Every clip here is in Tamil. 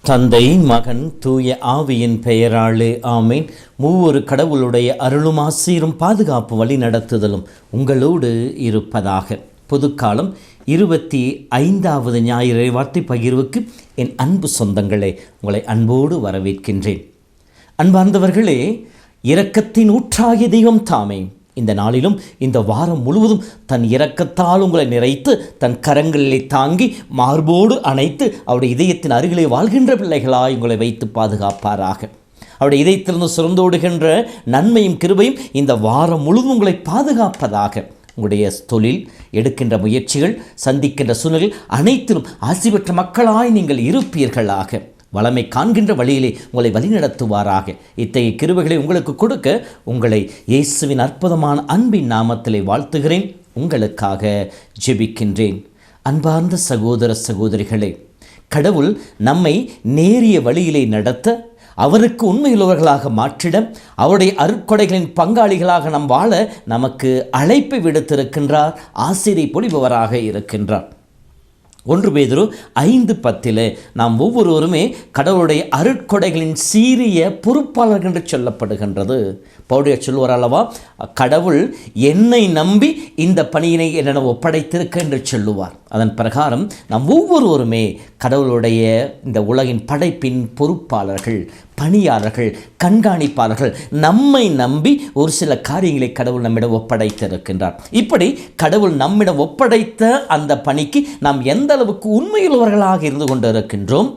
தந்தை, மகன், தூய ஆவியின் பெயராலே ஆமேன். மூவொரு கடவுளுடைய அருளும் ஆசீரும் பாதுகாப்பு வழி நடத்துதலும் உங்களோடு இருப்பதாக. பொதுக்காலம் 25வது ஞாயிறு வார்த்தை பகிர்வுக்கு என் அன்பு சொந்தங்களே, உங்களை அன்போடு வரவேற்கின்றேன். அன்பார்ந்தவர்களே, இரக்கத்தின் ஊற்றாகிய தெய்வம் தாமே இந்த நாளிலும் இந்த வாரம் முழுவதும் தன் இரக்கத்தால் உங்களை நிறைத்து தன் கரங்களிலே தாங்கி மார்போடு அணைத்து அவருடைய இதயத்தின் அருகிலே வாழ்கின்ற பிள்ளைகளாய் உங்களை வைத்து பாதுகாப்பாராக. அவருடைய இதயத்திலிருந்து சுரந்தோடுகின்ற நன்மையும் கிருபையும் இந்த வாரம் முழுவதும் உங்களை பாதுகாப்பதாக. உங்களுடைய தொழில், எடுக்கின்ற முயற்சிகள், சந்திக்கின்ற சூழ்நிலைகள் அனைத்திலும் ஆசி பெற்ற மக்களாய் நீங்கள் இருப்பீர்களாக. வளமை காண்கின்ற வழியிலே உங்களை வழிநடத்துவாராக. இத்தகைய கிருபைகளை உங்களுக்கு கொடுக்க உங்களை இயேசுவின் அற்புதமான அன்பின் நாமத்திலே வாழ்த்துகிறேன். உங்களுக்காக ஜெபிக்கின்றேன். அன்பார்ந்த சகோதர சகோதரிகளே, கடவுள் நம்மை நேரிய வழியிலே நடத்த, அவருக்கு உண்மையுள்ளவர்களாக மாற்றிட, அவருடைய அருட்கொடைகளின் பங்காளிகளாக நாம் வாழ நமக்கு அழைப்பை விடுத்திருக்கின்றார். ஆசிரை பொழிபவராக இருக்கின்றார். 1 பேதுரு 5:10 நாம் ஒவ்வொருவருமே கடவுளுடைய அருட்கொடைகளின் சீரிய பொறுப்பாளர்கள் என்று சொல்லப்படுகின்றது. பவுல் சொல்வார் அல்லவா, கடவுள் என்னை நம்பி இந்த பணியினை என்னிடம் ஒப்படைத்திருக்க என்று சொல்லுவார். அதன் பிரகாரம் நாம் ஒவ்வொருவருமே கடவுளுடைய இந்த உலகின் படைப்பின் பொறுப்பாளர்கள், பணியாளர்கள், கண்காணிப்பாளர்கள். நம்மை நம்பி ஒரு சில காரியங்களை கடவுள் நம்மிடம் ஒப்படைத்திருக்கின்றார். இப்படி கடவுள் நம்மிடம் ஒப்படைத்த அந்த பணிக்கு நாம் எந்த அளவுக்கு உண்மையுள்ளவர்களாக இருந்து கொண்டிருக்கின்றோம்,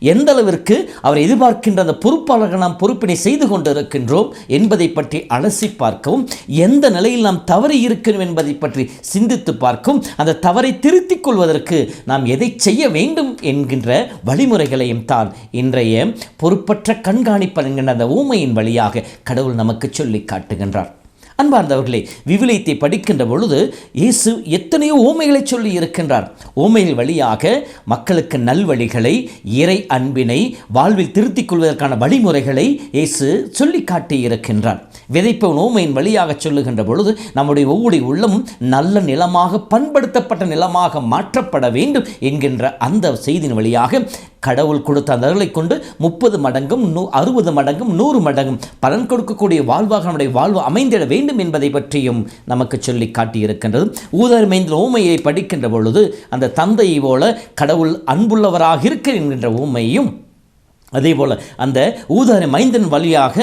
எந்த அளவிற்கு அவர் எதிர்பார்க்கின்ற அந்த பொறுப்பாளர்கள் நாம் பொறுப்பினை செய்து கொண்டிருக்கின்றோம் என்பதை பற்றி அலசி பார்க்கவும், எந்த நிலையில் நாம் தவறி இருக்கிறோம் என்பதை பற்றி சிந்தித்து பார்க்கவும், அந்த தவறை திருத்திக் கொள்வதற்கு நாம் எதை செய்ய வேண்டும் என்கின்ற வழிமுறைகளையும் தான் இன்றைய பொறுப்பற்ற கண்காணிப்பு என்கின்ற அந்த ஊமையின் வழியாக கடவுள் நமக்கு சொல்லி காட்டுகின்றார். அன்பார்ந்தவர்களே, விவிலியத்தை படிக்கின்ற பொழுது இயேசு எத்தனையோ ஓமைகளை சொல்லி இருக்கின்றார். ஓமைகள் வழியாக மக்களுக்கு நல்வழிகளை, இறை அன்பினை வாழ்வில் திருத்திக் கொள்வதற்கான வழிமுறைகளை இயேசு சொல்லி காட்டி இருக்கின்றார். விதைப்பவன் ஓமையின் வழியாக சொல்லுகின்ற பொழுது நம்முடைய ஒவ்வொரு உள்ளமும் நல்ல நிலமாக, பண்படுத்தப்பட்ட நிலமாக மாற்றப்பட வேண்டும் என்கின்ற அந்த செய்தியின் வழியாக கடவுள் கொடுத்த அந்த அருளை கொண்டு 30 மடங்கும் 60 மடங்கும் 100 மடங்கும் பலன் கொடுக்கக்கூடிய வாழ்வாக நம்முடைய வாழ்வு அமைந்திட வேண்டும் என்பதை பற்றியும் நமக்கு சொல்லி காட்டியிருக்கின்றது. ஊதாரி மைந்தன் ஊமையை படிக்கின்ற பொழுது அந்த தந்தையை போல கடவுள் அன்புள்ளவராக இருக்கிற என்கின்ற ஊமையும், அதே போல் அந்த ஊதாரி மைந்தன் வழியாக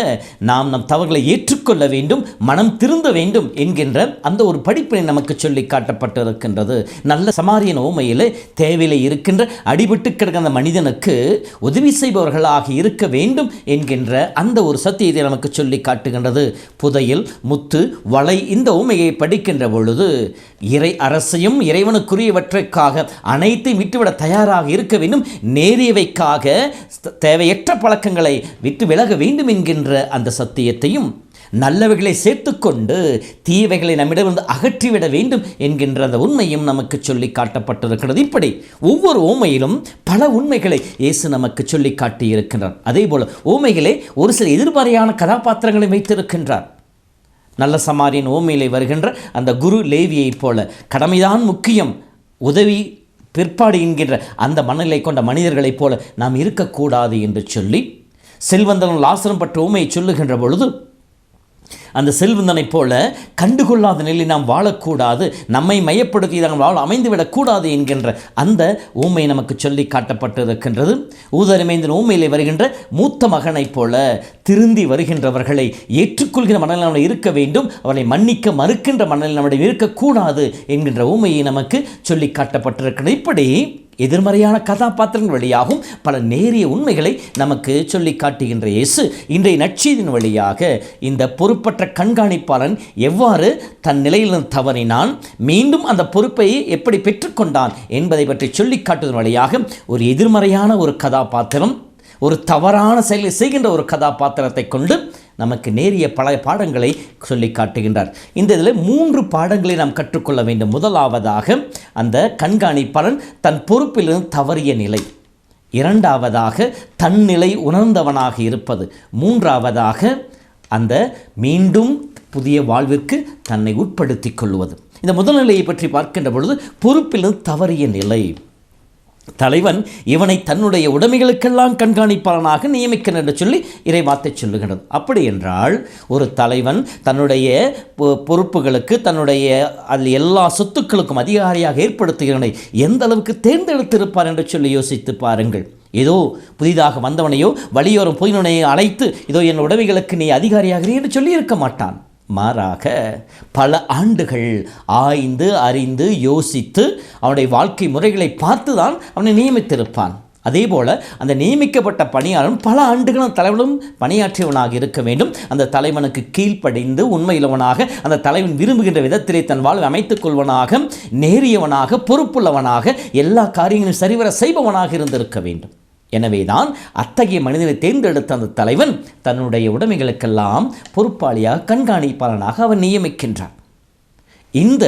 நாம் நம் தவறுகளை ஏற்றுக்கொள்ள வேண்டும், மனம் திருந்த வேண்டும் என்கின்ற அந்த ஒரு படிப்பினை நமக்கு சொல்லி காட்டப்பட்டிருக்கின்றது. நல்ல சமாரியன் ஊமையில் தேவையிலே இருக்கின்ற அடிபட்டு கிடக்கிற அந்த மனிதனுக்கு உதவி செய்பவர்களாக இருக்க வேண்டும் என்கின்ற அந்த ஒரு சத்தியத்தை நமக்கு சொல்லி காட்டுகின்றது. புதையல், முத்து, வளை இந்த ஊமையை படிக்கின்ற பொழுது இறை அரசையும் இறைவனுக்குரியவற்றைக்காக அனைத்தையும் விட்டுவிட தயாராக இருக்க வேண்டும், நேரியவைக்காக தேவையற்ற பழக்கங்களை விட்டு விலக வேண்டும் என்கின்ற அந்த சத்தியத்தையும், நல்லவைகளை சேர்த்துக்கொண்டு தீவைகளை நம்மிடமிருந்து அகற்றிவிட வேண்டும் என்கின்ற அந்த உண்மையும் நமக்கு சொல்லி காட்டப்பட்டிருக்கிறது. இப்படி ஒவ்வொரு ஓமையிலும் பல உண்மைகளை இயேசு நமக்கு சொல்லி காட்டியிருக்கின்றார். அதே போல ஓமைகளே ஒரு சில எதிர்மறையான கதாபாத்திரங்களை வைத்திருக்கின்றார். நல்ல சமாரியன் ஓமையிலே வருகின்ற அந்த குரு லேவியைப் போல கடமைதான் முக்கியம், உதவி பிற்பாடு என்கின்ற அந்த மனநிலை கொண்ட மனிதர்களைப் போல நாம் இருக்கக்கூடாது என்று சொல்லி, செல்வந்தனும் லாசரும் பற்றி ஊமையை சொல்லுகின்ற பொழுது அந்த செல்வந்தனைப் போல கண்டுகொள்ளாத நிலையில் நாம் வாழக்கூடாது, நம்மை மையப்படுத்தி நாங்கள் வாழ அமைந்துவிடக்கூடாது என்கின்ற அந்த ஊமை நமக்கு சொல்லி காட்டப்பட்டிருக்கின்றது. ஊதாரி மைந்தன் ஊமையிலே வருகின்ற மூத்த மகனைப் போல திருந்தி வருகின்றவர்களை ஏற்றுக்கொள்கிற மனநிலை இருக்க வேண்டும், அவர்களை மன்னிக்க மறுக்கின்ற மனநிலை நம்முடைய இருக்கக்கூடாது என்கின்ற ஊமையை நமக்கு சொல்லி காட்டப்பட்டிருக்கிறது. இப்படி எதிர்மறையான கதாபாத்திரங்கள் வழியாகவும் பல நேரிய உண்மைகளை நமக்கு சொல்லி காட்டுகின்ற இயேசு இன்றைய நற்செய்தியின் வழியாக இந்த பொறுப்பற்ற கண்காணிப்பாளன் எவ்வாறு தன் நிலையிலிருந்து தவறினான், மீண்டும் அந்த பொறுப்பை எப்படி பெற்றுக்கொண்டான் என்பதை பற்றி சொல்லி காட்டுவதன் வழியாக ஒரு எதிர்மறையான ஒரு கதாபாத்திரம், ஒரு தவறான செயலை செய்கின்ற ஒரு கதாபாத்திரத்தை கொண்டு நமக்கு நேரிய பல பாடங்களை சொல்லி காட்டுகின்றார். இந்த இதில் 3 பாடங்களை நாம் கற்றுக்கொள்ள வேண்டும். முதலாவதாக அந்த கண்காணிப்பாளன் தன் பொறுப்பிலிருந்து தவறிய நிலை, இரண்டாவதாக தன்னிலை உணர்ந்தவனாக இருப்பது, மூன்றாவதாக அந்த மீண்டும் புதிய வாழ்விற்கு தன்னை உட்படுத்திக் கொள்வது. இந்த முதல் நிலையை பற்றி பார்க்கின்ற பொழுது பொறுப்பிலிருந்து தவறிய நிலை. தலைவன் இவனை தன்னுடைய உடைமைகளுக்கெல்லாம் கண்காணிப்பாளனாக நியமிக்கணும் என்று சொல்லி இறைவார்த்தை சொல்லுகிறது. அப்படி என்றால் ஒரு தலைவன் தன்னுடைய பொறுப்புகளுக்கு தன்னுடைய அதில் எல்லா சொத்துக்களுக்கும் அதிகாரியாக ஏற்படுத்துகிறவனை எந்த அளவுக்கு தேர்ந்தெடுத்திருப்பார் என்று சொல்லி யோசித்து பாருங்கள். ஏதோ புதிதாக வந்தவனையோ வழியோரம் போயினவனையோ அழைத்து இதோ என் உடைமைகளுக்கு நீ அதிகாரியாகிறீ என்று சொல்லி இருக்க மாட்டான். மாறாக பல ஆண்டுகள் ஆய்ந்து அறிந்து யோசித்து அவனுடைய வாழ்க்கை முறைகளை பார்த்து தான் அவனை நியமித்திருப்பான். அதே போல் அந்த நியமிக்கப்பட்ட பணியாளன் பல ஆண்டுகளும் தலைவனும் பணியாற்றியவனாக இருக்க வேண்டும். அந்த தலைவனுக்கு கீழ்ப்படிந்து உண்மையுள்ளவனாக அந்த தலைவன் விரும்புகின்ற விதத்திலே தன் வாழ்வை அமைத்துக் கொள்வனாக, நேரியவனாக, பொறுப்புள்ளவனாக, எல்லா காரியங்களையும் சரிவர செய்பவனாக இருந்திருக்க வேண்டும். எனவேதான் அத்தகைய மனிதனை தேர்ந்தெடுத்த அந்த தலைவன் தன்னுடைய உடைமைகளுக்கெல்லாம் பொறுப்பாளியாக கண்காணிப்பாளனாக அவன் நியமிக்கின்றான். இந்த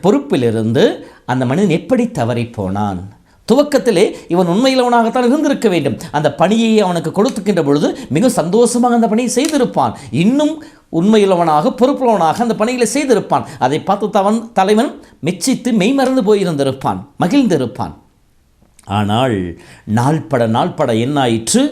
பொறுப்பிலிருந்து அந்த மனிதன் எப்படி தவறி போனான்? துவக்கத்திலே இவன் உண்மையிலவனாகத்தான் இருந்திருக்க வேண்டும். அந்த பணியை அவனுக்கு கொடுத்துக்கின்ற பொழுது மிக சந்தோஷமாக அந்த பணியை செய்திருப்பான். இன்னும் உண்மையுள்ளவனாக பொறுப்புள்ளவனாக அந்த பணிகளை செய்திருப்பான். அதை பார்த்து தலைவன் மெச்சித்து மெய்மறந்து போயிருந்திருப்பான், மகிழ்ந்திருப்பான். ஆனால் நாள்பட என்னாயிற்று?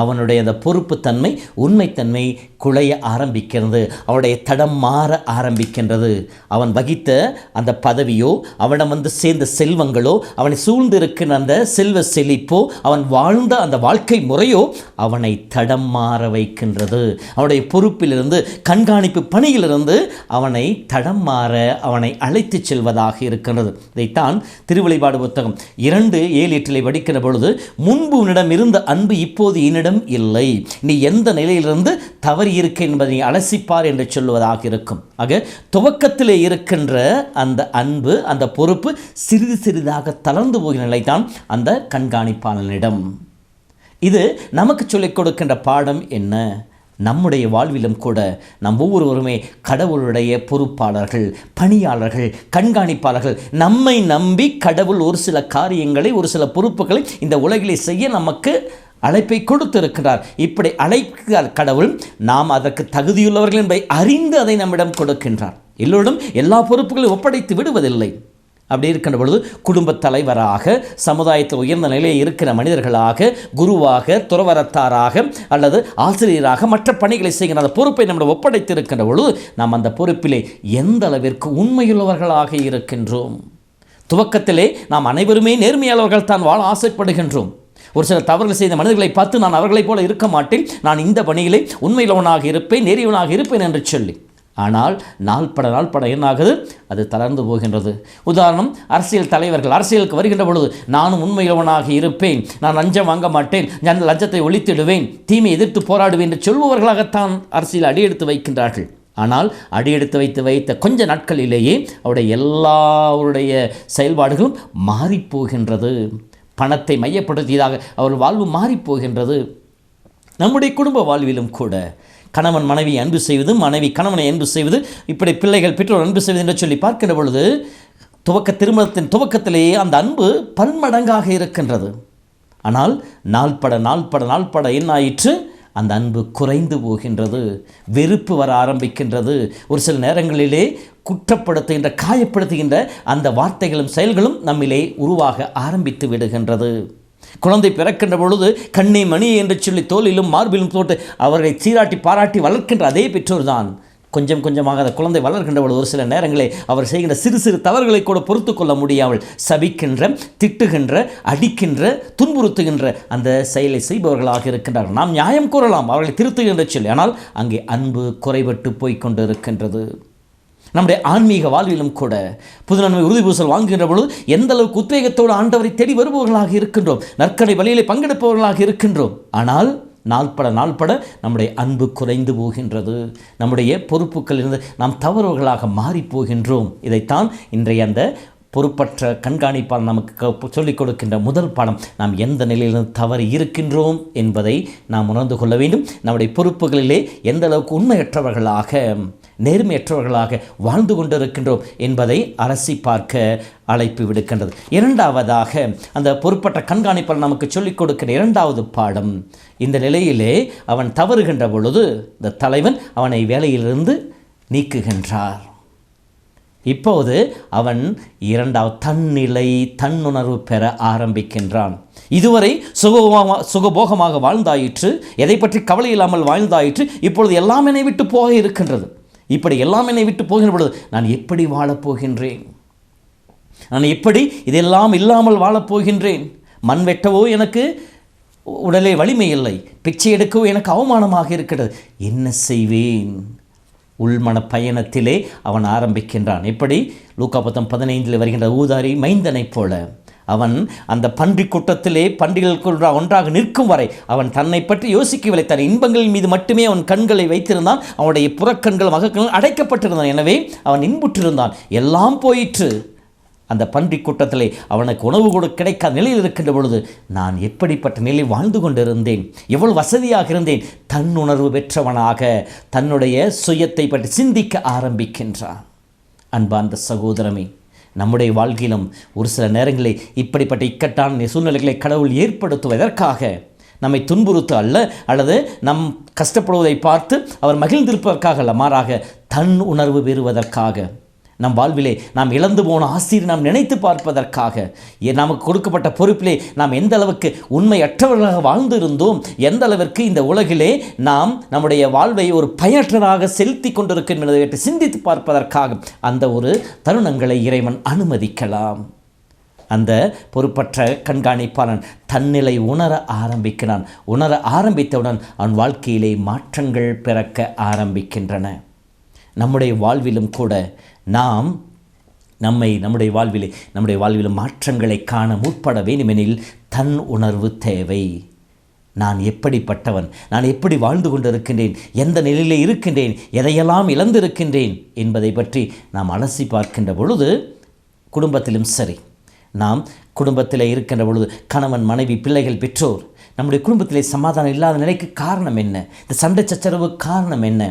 அவனுடைய அந்த பொறுப்புத்தன்மை, உண்மைத்தன்மை குலைய ஆரம்பிக்கிறது. அவனுடைய தடம் மாற ஆரம்பிக்கின்றது. அவன் வகித்த அந்த பதவியோ, அவனிடம் சேர்ந்த செல்வங்களோ, அவனை சூழ்ந்திருக்கிற அந்த செல்வ செழிப்போ, அவன் வாழ்ந்த அந்த வாழ்க்கை முறையோ அவனை தடம் மாற வைக்கின்றது. அவனுடைய பொறுப்பிலிருந்து, கண்காணிப்பு பணியிலிருந்து அவனை தடம் மாற அவனை அழைத்து செல்வதாக இருக்கின்றது. இதைத்தான் திருவெளிப்பாடு புத்தகம் 2:7-8 படிக்கிற பொழுது, முன்பு உன்னிடம் இருந்த அன்பு இப்போது என்னிடம் இல்லை, நீ எந்த நிலையிலிருந்து தவறி இருக்க என்பதை அலசிப்பார் என்று சொல்லுவதாக இருக்கும். ஆக துவக்கத்திலே இருக்கின்ற அந்த அன்பு, அந்த பொறுப்பு சிறிது சிறிதாக தளர்ந்து போகிற நிலைதான் அந்த கண்காணிப்பாளனிடம். இது நமக்கு சொல்லிக் கொடுக்கின்ற பாடம் என்ன? நம்முடைய வாழ்விலும் கூட நம் ஒவ்வொருவருமே கடவுளுடைய பொறுப்பாளர்கள், பணியாளர்கள், கண்காணிப்பாளர்கள். நம்மை நம்பி கடவுள் ஒரு சில காரியங்களை, ஒரு சில பொறுப்புகளை இந்த உலகிலே செய்ய நமக்கு அழைப்பை கொடுத்திருக்கிறார். இப்படி அழைக்கிறார் கடவுள். நாம் அதற்கு தகுதியுள்ளவர்கள் என்பதை அறிந்து அதை நம்மிடம் கொடுக்கின்றார். எல்லோரும் எல்லா பொறுப்புகளையும் ஒப்படைத்து விடுவதில்லை. அப்படி இருக்கின்ற பொழுது குடும்பத் தலைவராக, சமுதாயத்தில் உயர்ந்த நிலையில் இருக்கிற மனிதர்களாக, குருவாக, துறவரத்தாராக அல்லது ஆசிரியராக மற்ற பணிகளை செய்கிற அந்த பொறுப்பை நம்மிடம் ஒப்படைத்து இருக்கின்ற பொழுது நாம் அந்த பொறுப்பிலே எந்த அளவிற்கு உண்மையுள்ளவர்களாக இருக்கின்றோம்? துவக்கத்திலே நாம் அனைவருமே நேர்மையாளர்கள் தான் வாழ ஆசைப்படுகின்றோம். ஒரு சில தவறுகள் செய்த மனிதர்களை பார்த்து நான் அவர்களைப் போல இருக்க மாட்டேன், நான் இந்த பணியிலே உண்மையிலவனாக இருப்பேன், நேரியவனாக இருப்பேன் என்று சொல்லி. ஆனால் நாள்பட என்னாகுது? அது தளர்ந்து போகின்றது. உதாரணம், அரசியல் தலைவர்கள் அரசியலுக்கு வருகின்ற பொழுது நானும் உண்மையிலவனாக இருப்பேன், நான் லஞ்சம் வாங்க மாட்டேன், நான் லஞ்சத்தை ஒழித்திடுவேன், தீமை எதிர்த்து போராடுவேன் என்று சொல்பவர்களாகத்தான் அரசியல் அடியெடுத்து வைக்கின்றார்கள். ஆனால் அடியெடுத்து வைத்த கொஞ்ச நாட்களிலேயே அவருடைய எல்லாருடைய செயல்பாடுகளும் மாறிப்போகின்றது. பணத்தை மையப்படுத்தியதாக அவர் வாழ்வு மாறிப்போகின்றது. நம்முடைய குடும்ப வாழ்விலும் கூட கணவன் மனைவி அன்பு செய்வது, மனைவி கணவனை அன்பு செய்வது, இப்படி பிள்ளைகள் பெற்றோர் அன்பு செய்வது என்று சொல்லி பார்க்கின்ற பொழுது திருமணத்தின் துவக்கத்திலேயே அந்த அன்பு பன்மடங்காக இருக்கின்றது. ஆனால் நாள்பட என்னாயிற்று? அந்த அன்பு குறைந்து போகின்றது, வெறுப்பு வர ஆரம்பிக்கின்றது. ஒரு சில நேரங்களிலே குற்றப்படுத்துகின்ற, காயப்படுத்துகின்ற அந்த வார்த்தைகளும் செயல்களும் நம்மிலே உருவாக ஆரம்பித்து விடுகின்றது. குழந்தை பிறக்கின்ற பொழுது கண்ணே மணி என்று சொல்லி தோளிலும் மார்பிலும் போட்டு அவர்களை சீராட்டி பாராட்டி வளர்க்கின்ற அதே பெற்றோர் தான் கொஞ்சம் கொஞ்சமாக அந்த குழந்தை வளர்கின்ற பொழுது ஒரு சில நேரங்களே அவர் செய்கின்ற சிறு சிறு தவறுகளை கூட பொறுத்து கொள்ள முடியாமல் சபிக்கின்ற, திட்டுகின்ற, அடிக்கின்ற, துன்புறுத்துகின்ற அந்த செயலை செய்பவர்களாக இருக்கின்றார்கள். நாம் நியாயம் கூறலாம், அவர்களை திருத்துகின்ற சொல்லி. ஆனால் அங்கே அன்பு குறைபட்டு போய்கொண்டு இருக்கின்றது. நம்முடைய ஆன்மீக வாழ்விலும் கூட புது நன்மை உறுதி பூசல் வாங்குகின்ற பொழுது எந்த அளவுக்கு உத்வேகத்தோடு ஆண்டவரை தேடி வருபவர்களாக இருக்கின்றோம், நற்கடை வழியிலே பங்கெடுப்பவர்களாக இருக்கின்றோம். ஆனால் நாள்பட நம்முடைய அன்பு குறைந்து போகின்றது. நம்முடைய பொறுப்புகளிலிருந்து நாம் தவறுகளாக மாறி போகின்றோம். இதைத்தான் இன்றைய அந்த பொறுப்பற்ற கண்காணிப்பால் நமக்கு சொல்லிக் கொடுக்கின்ற முதல் பாடம், நாம் எந்த நிலையிலிருந்து தவறி இருக்கின்றோம் என்பதை நாம் உணர்ந்து கொள்ள வேண்டும். நம்முடைய பொறுப்புகளிலே எந்த அளவுக்கு உண்மையற்றவர்களாக நேர்மையற்றவர்களாக வாழ்ந்து கொண்டிருக்கின்றோம் என்பதை அலசி பார்க்க அழைப்பு விடுக்கின்றது. இரண்டாவதாக, அந்த பொறுப்பற்ற கண்காணிப்பால் நமக்கு சொல்லிக் கொடுக்கிற இரண்டாவது பாடம், இந்த நிலையிலே அவன் தவறுகின்ற பொழுது இந்த தலைவன் அவனை வேலையிலிருந்து நீக்குகின்றார். இப்போது அவன் இரண்டாவது தன்னிலை தன்னுணர்வு பெற ஆரம்பிக்கின்றான். இதுவரை சுகபோகமாக வாழ்ந்தாயிற்று, எதை பற்றி கவலை இல்லாமல் வாழ்ந்தாயிற்று, இப்பொழுது எல்லாம் என்னை விட்டு போக இருக்கின்றது. இப்படி எல்லாம் என்னை விட்டு போகின்ற பொழுது நான் எப்படி வாழப்போகின்றேன்? நான் எப்படி இதெல்லாம் இல்லாமல் வாழப்போகின்றேன்? மண் வெட்டவோ எனக்கு உடலே வலிமை இல்லை, பிச்சை எடுக்கவோ எனக்கு அவமானமாக இருக்கிறது, என்ன செய்வேன்? உள்மன பயணத்திலே அவன் ஆரம்பிக்கின்றான். எப்படி? லூக்கா 10:15 வருகின்ற ஊதாரி மைந்தனைப் போல அவன் அந்த பன்றி கூட்டத்திலே பன்றிகள் ஒன்றாக நிற்கும் வரை அவன் தன்னை பற்றி யோசிக்கவில்லை. தன் இன்பங்களின் மீது மட்டுமே அவன் கண்களை வைத்திருந்தான். அவனுடைய புறக்கண்கள் மகக்கண்கள் அடைக்கப்பட்டிருந்தான். எனவே அவன் இன்புற்றிருந்தான். எல்லாம் போயிற்று. அந்த பன்றி கூட்டத்திலே அவனுக்கு உணவு கூட கிடைக்காத நிலையில் இருக்கின்ற பொழுது நான் எப்படிப்பட்ட நிலையில் வாழ்ந்து கொண்டிருந்தேன், எவ்வளவு வசதியாக இருந்தேன். தன்னுணர்வு பெற்றவனாக தன்னுடைய சுயத்தை பற்றி சிந்திக்க ஆரம்பிக்கின்றான். அன்பார்ந்த சகோதரமே, நம்முடைய வாழ்க்கையிலும் ஒரு சில நேரங்களில் இப்படிப்பட்ட இக்கட்டான சூழ்நிலைகளை கடவுள் ஏற்படுத்துவதற்காக நம்மை துன்புறுத்த அல்ல, அல்லது நம் கஷ்டப்படுவதை பார்த்து அவர் மகிழ்ந்திருப்பதற்காக அல்ல, மாறாக தன் உணர்வு பெறுவதற்காக, நம் வாழ்விலே நாம் இழந்து போன ஆசிரியர் நாம் நினைத்து பார்ப்பதற்காக, நமக்கு கொடுக்கப்பட்ட பொறுப்பிலே நாம் எந்த அளவுக்கு உண்மையற்றவர்களாக வாழ்ந்திருந்தோம், எந்த அளவிற்கு இந்த உலகிலே நாம் நம்முடைய வாழ்வை ஒரு பயனற்றதாக செலுத்தி கொண்டிருக்கின்றதை பற்றி சிந்தித்து பார்ப்பதற்காக அந்த ஒரு தருணங்களை இறைவன் அனுமதிக்கலாம். அந்த பொறுப்பற்ற கண்காணிப்பாளன் தன்னிலை உணர ஆரம்பிக்கிறான். உணர ஆரம்பித்தவுடன் அவன் வாழ்க்கையிலே மாற்றங்கள் பிறக்க ஆரம்பிக்கின்றன. நம்முடைய வாழ்விலும் கூட நாம் நம்முடைய வாழ்விலும் மாற்றங்களை காண முற்பட வேண்டுமெனில் தன் உணர்வு தேவை. நான் எப்படிப்பட்டவன், நான் எப்படி வாழ்ந்து கொண்டிருக்கின்றேன், எந்த நிலையிலே இருக்கின்றேன், எதையெல்லாம் இழந்திருக்கின்றேன் என்பதை பற்றி நாம் அலசி பார்க்கின்ற பொழுது, குடும்பத்திலும் சரி, நாம் குடும்பத்தில் இருக்கின்ற பொழுது கணவன் மனைவி பிள்ளைகள் பெற்றோர் நம்முடைய குடும்பத்திலே சமாதானம் இல்லாத நிலைக்கு காரணம் என்ன? இந்த சண்டை சச்சரவு காரணம் என்ன?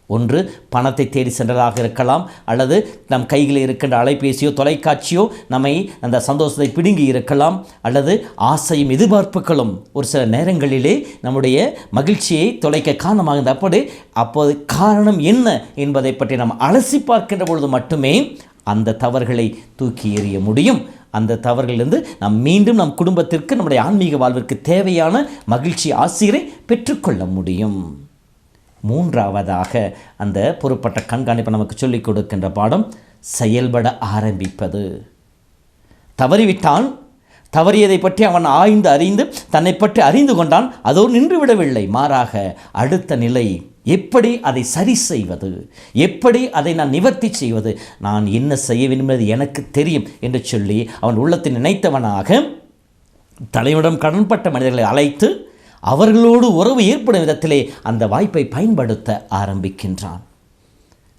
ஒன்று பணத்தை தேடி சென்றதாக இருக்கலாம், அல்லது நம் கையில் இருக்கின்ற அலைபேசியோ தொலைக்காட்சியோ நம்மை அந்த சந்தோஷத்தை பிடுங்கி இருக்கலாம், அல்லது ஆசையும் எதிர்பார்ப்புகளும் ஒரு சில நேரங்களிலே நம்முடைய மகிழ்ச்சியை தொலைக்க காரணமாக இருந்த அப்போது காரணம் என்ன என்பதை பற்றி நாம் அலசி பார்க்கின்ற பொழுது மட்டுமே அந்த தவறுகளை தூக்கி எறிய முடியும். அந்த தவறுகளிலிருந்து நாம் மீண்டும் நம் குடும்பத்திற்கு, நம்முடைய ஆன்மீக வாழ்விற்கு தேவையான மகிழ்ச்சி ஆசிரியரை பெற்றுக்கொள்ள முடியும். மூன்றாவதாக, அந்த பொறுப்பற்ற கண்காணிப்பை நமக்கு சொல்லிக் கொடுக்கின்ற பாடம் செயல்பட ஆரம்பிப்பது. தவறிவிட்டான், தவறியதை பற்றி அவன் ஆய்ந்து அறிந்து தன்னை பற்றி அறிந்து கொண்டான். அதோடு நின்று விடவில்லை, மாறாக அடுத்த நிலை எப்படி அதை சரி செய்வது, எப்படி அதை நான் நிவர்த்தி செய்வது, நான் என்ன செய்ய வேண்டும் என்பது எனக்கு தெரியும் என்று சொல்லி அவன் உள்ளத்தில் நினைத்தவனாக தலைவனிடம் கடன்பட்ட மனிதர்களை அழைத்து அவர்களோடு உறவு ஏற்படும் விதத்திலே அந்த வாய்ப்பை பயன்படுத்த ஆரம்பிக்கின்றான்.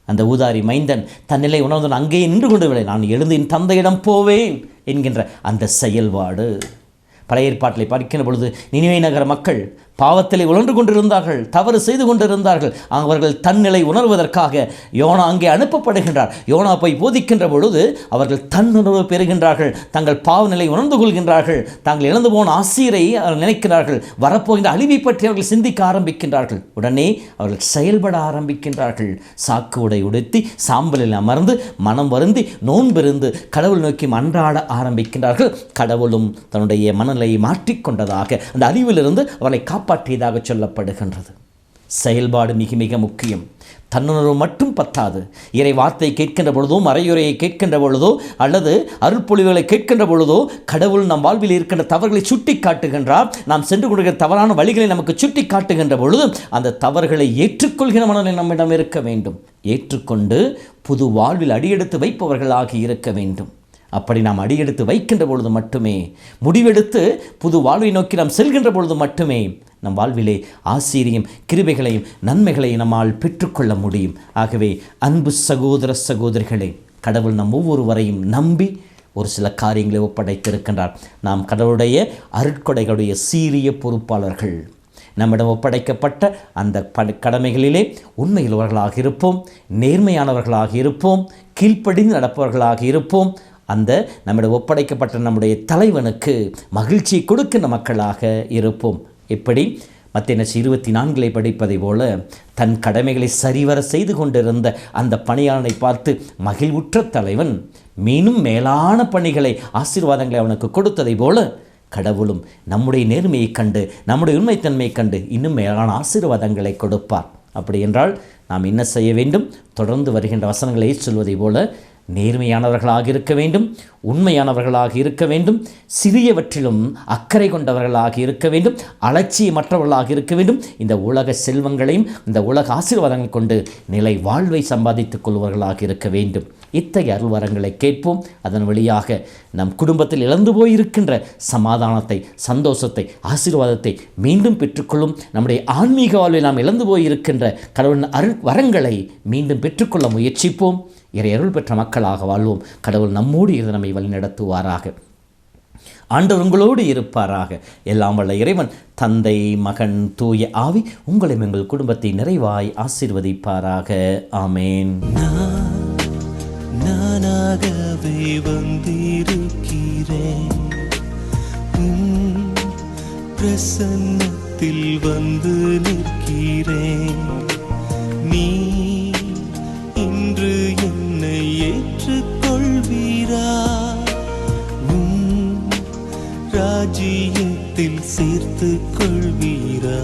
அந்த ஊதாரி மைந்தன் தன்னிலை உணர்ந்து அங்கேயே நின்று கொண்டு விட, நான் எழுந்து என் தந்தையிடம் போவேன் என்கின்ற அந்த செயல்பாடு. பழைய ஏற்பாட்டிலே பார்க்கின்ற பொழுது நினிவே நகர மக்கள் பாவத்திலே உழன்று கொண்டிருந்தார்கள், தவறு செய்து கொண்டிருந்தார்கள். அவர்கள் தன்னிலை உணர்வதற்காக யோனா அங்கே அனுப்பப்படுகின்றார். யோனா போய் போதிக்கின்ற பொழுது அவர்கள் தன்னுணர்வு பெறுகின்றார்கள், தங்கள் பாவ நிலை உணர்ந்து கொள்கின்றார்கள், தாங்கள் இழந்து போன ஆசிரியரை நினைக்கிறார்கள், வரப்போகின்ற அழிவை பற்றி அவர்கள் சிந்திக்க ஆரம்பிக்கின்றார்கள். உடனே அவர்கள் செயல்பட ஆரம்பிக்கின்றார்கள். சாக்கு உடை உடுத்தி சாம்பலில் அமர்ந்து மனம் வருந்தி நோன்பிருந்து கடவுள் நோக்கி மன்றாட ஆரம்பிக்கின்றார்கள். கடவுளும் தன்னுடைய மனநிலையை மாற்றிக்கொண்டதாக அந்த அறிவிலிருந்து அவர்களை காப்பாற்றியதாக சொல்லப்படுகின்றது. செயல்பாடு மிக மிக முக்கியம். தன்னுணர்வு மட்டும் பத்தாது. இறை வார்த்தை கேட்கின்ற பொழுதோ, மறையுரையை கேட்கின்ற பொழுதோ, அல்லது அருள்பொழிவுகளை கேட்கின்ற பொழுதோ கடவுள் நம் வாழ்வில் இருக்கின்ற தவறுகளை சுட்டி காட்டுகின்றார். நாம் சென்று கொண்டிருக்கிற தவறான வழிகளை நமக்கு சுட்டி காட்டுகின்ற பொழுது அந்த தவறுகளை ஏற்றுக்கொள்கிற மனநிலை நம்மிடம் இருக்க வேண்டும். ஏற்றுக்கொண்டு புது வாழ்வில் அடியெடுத்து வைப்பவர்களாக இருக்க வேண்டும். அப்படி நாம் அடியெடுத்து வைக்கின்ற பொழுது மட்டுமே, முடிவெடுத்து புது வாழ்வை நோக்கி நாம் செல்கின்ற பொழுது மட்டுமே நம் வாழ்விலே ஆசீரியம், கிருபைகளையும் நன்மைகளையும் நம்மால் பெற்றுக்கொள்ள முடியும். ஆகவே அன்பு சகோதர சகோதரிகளே, கடவுள் நம் ஒவ்வொருவரையும் நம்பி ஒரு சில காரியங்களை ஒப்படைத்திருக்கின்றார். நாம் கடவுளுடைய அருட்கொடைகளுடைய சீரிய பொறுப்பாளர்கள். நம்மிடம் ஒப்படைக்கப்பட்ட அந்த கடமைகளிலே உண்மையுள்ளவர்களாக இருப்போம், நேர்மையானவர்களாக இருப்போம், கீழ்ப்படிந்து நடப்பவர்களாக இருப்போம். அந்த நம்மிடம் ஒப்படைக்கப்பட்ட நம்முடைய தலைவனுக்கு மகிழ்ச்சியை கொடுக்கின்ற மக்களாக இருப்போம். எப்படி மத்தேயு 24 படிப்பதை போல தன் கடமைகளை சரிவர செய்து கொண்டிருந்த அந்த பணியாளனை பார்த்து மகிழ்வுற்ற தலைவன் மீண்டும் மேலான பணிகளை, ஆசீர்வாதங்களை அவனுக்கு கொடுத்ததை போல கடவுளும் நம்முடைய நேர்மையை கண்டு, நம்முடைய உண்மைத்தன்மையை கண்டு இன்னும் மேலான ஆசீர்வாதங்களை கொடுப்பார். அப்படி என்றால் நாம் என்ன செய்ய வேண்டும்? தொடர்ந்து வருகின்ற வசனங்களை சொல்வதை போல நேர்மையானவர்களாக இருக்க வேண்டும், உண்மையானவர்களாக இருக்க வேண்டும், சிறியவற்றிலும் அக்கறை கொண்டவர்களாக இருக்க வேண்டும், அலட்சியமற்றவர்களாக இருக்க வேண்டும். இந்த உலக செல்வங்களையும் இந்த உலக ஆசீர்வாதங்கள் கொண்டு நிலை வாழ்வை சம்பாதித்துக் கொள்வர்களாக இருக்க வேண்டும். இத்தகைய அருள்வரங்களை கேட்போம். அதன் வழியாக நம் குடும்பத்தில் இழந்து போயிருக்கின்ற சமாதானத்தை, சந்தோஷத்தை, ஆசீர்வாதத்தை மீண்டும் பெற்றுக்கொள்ளும். நம்முடைய ஆன்மீக வாழ்வில் நாம் இழந்து போயிருக்கின்ற கடவுளின் அருள் வரங்களை மீண்டும் பெற்றுக்கொள்ள முயற்சிப்போம். இறை அருள் பெற்ற மக்களாக வாழ்வோம். கடவுள் நம்மோடு இருந்து நம்மை வழிநடத்துவாராக. ஆண்டவர் உங்களோடு இருப்பாராக. எல்லாம் வல்ல இறைவன் தந்தை, மகன், தூய ஆவி உங்களையும் எங்கள் குடும்பத்தை நிறைவாய் ஆசீர்வதிப்பாராக. ஆமேன். நானாகவே வந்திருக்கிறேன், பிரசன்னத்தில் வந்து நிற்கிறேன். நீ இன்று என்னை ஏற்றுக்கொள்வீரா? ராஜ்யத்தில் சேர்த்து கொள்வீரா?